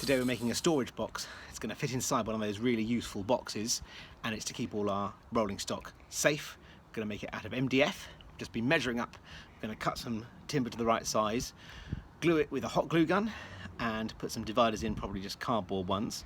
Today we're making a storage box. It's going to fit inside one of those really useful boxes, and it's to keep all our rolling stock safe. We're going to make it out of MDF. Just been measuring up. We're going to cut some timber to the right size, glue it with a hot glue gun, and put some dividers in, probably just cardboard ones.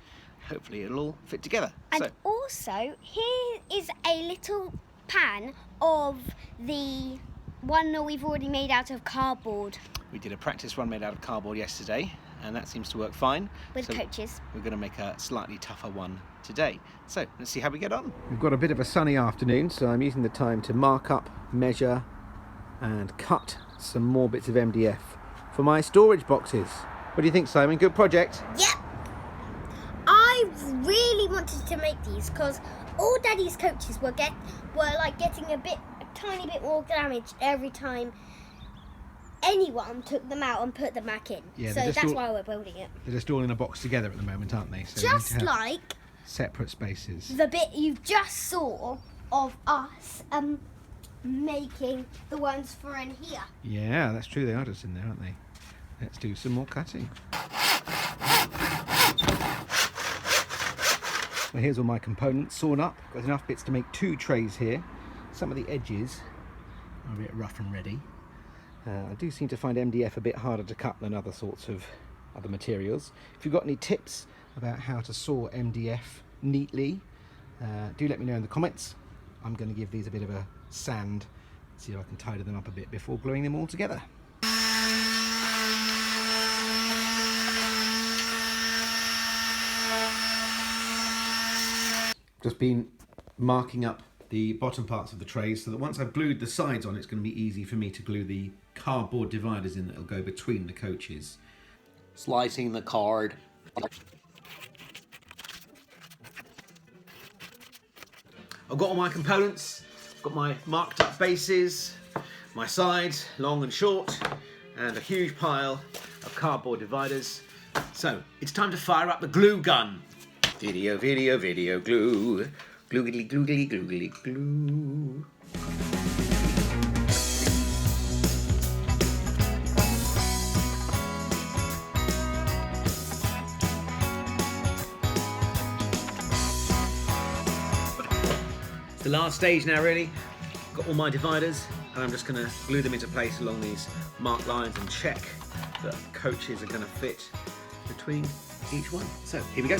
Hopefully it'll all fit together. And also, here is a little pan of the one that we've already made out of cardboard. We did a practice run made out of cardboard yesterday, and that seems to work fine. With coaches. We're going to make a slightly tougher one today. So let's see how we get on. We've got a bit of a sunny afternoon, so I'm using the time to mark up, measure and cut some more bits of MDF for my storage boxes. What do you think, Simon? Good project? Yep. I really wanted to make these because all Daddy's coaches were getting a tiny bit more damaged every time anyone took them out and put them back in. Yeah, so that's why we're building it. They're just all in a box together at the moment, aren't they? So just like separate spaces. The bit you just saw of us making the ones for in here. Yeah, that's true. They are just in there, aren't they? Let's do some more cutting. Well, here's all my components sawn up. Got enough bits to make 2 trays here. Some of the edges are a bit rough and ready. I do seem to find MDF a bit harder to cut than other sorts of other materials. If you've got any tips about how to saw MDF neatly, do let me know in the comments. I'm going to give these a bit of a sand, see if I can tidy them up a bit before gluing them all together. Just been marking up the bottom parts of the trays so that once I've glued the sides on, it's going to be easy for me to glue the cardboard dividers in that'll go between the coaches. Slicing the card. I've got all my components, got my marked up bases, my sides, long and short, and a huge pile of cardboard dividers. So it's time to fire up the glue gun. Video, video, video, glue. Gloogly, gloogly, gloogly, glue. It's the last stage now, really. Got all my dividers, and I'm just going to glue them into place along these marked lines and check that coaches are going to fit between each one. So here we go.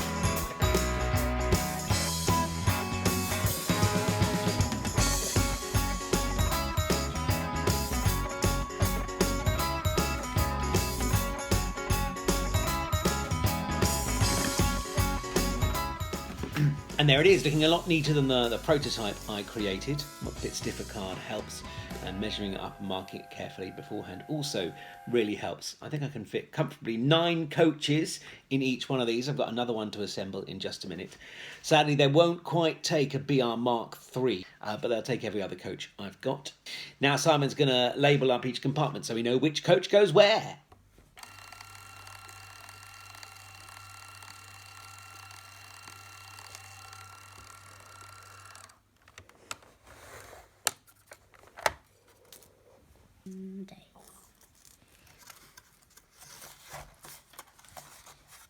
And there it is, looking a lot neater than the prototype I created. A bit stiffer card helps, and measuring it up and marking it carefully beforehand also really helps. I think I can fit comfortably 9 coaches in each one of these. I've got another one to assemble in just a minute. Sadly, they won't quite take a BR Mark III, but they'll take every other coach I've got. Now Simon's going to label up each compartment so we know which coach goes where.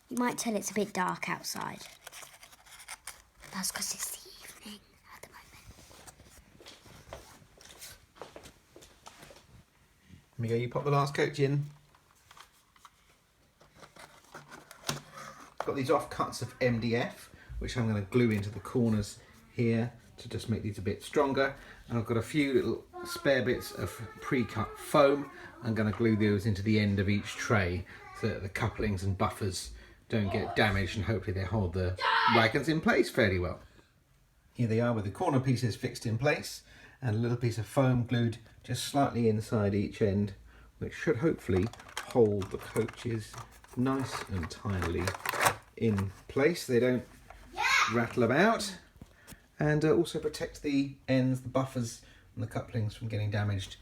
You might tell it's a bit dark outside. That's because it's the evening at the moment. Here we go, you pop the last coach in. Got these offcuts of MDF, which I'm going to glue into the corners here to just make these a bit stronger. And I've got a few little spare bits of pre-cut foam. I'm going to glue those into the end of each tray so that the couplings and buffers don't get damaged, and hopefully they hold the wagons in place fairly well. Here they are with the corner pieces fixed in place and a little piece of foam glued just slightly inside each end, which should hopefully hold the coaches nice and tidily in place. They don't rattle about, and also protect the ends, the buffers and the couplings from getting damaged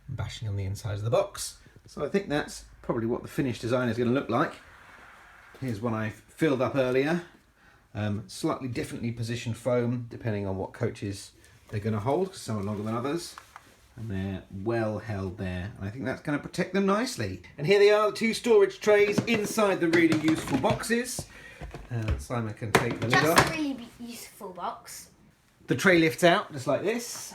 and bashing on the insides of the box. So I think that's probably what the finished design is going to look like. Here's one I've filled up earlier. Slightly differently positioned foam depending on what coaches they're going to hold, because some are longer than others. And they're well held there. And I think that's going to protect them nicely. And here they are, the 2 storage trays inside the really useful boxes. And Simon can take the lid off. Just a really useful box. The tray lifts out just like this.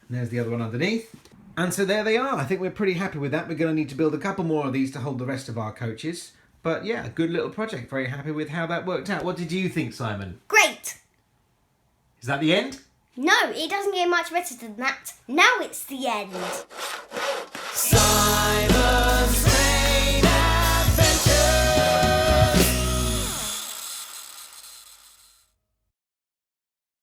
And there's the other one underneath. And so there they are. I think we're pretty happy with that. We're going to need to build a couple more of these to hold the rest of our coaches. But yeah, a good little project. Very happy with how that worked out. What did you think, Simon? Great! Is that the end? No, it doesn't get much better than that. Now it's the end. Simon!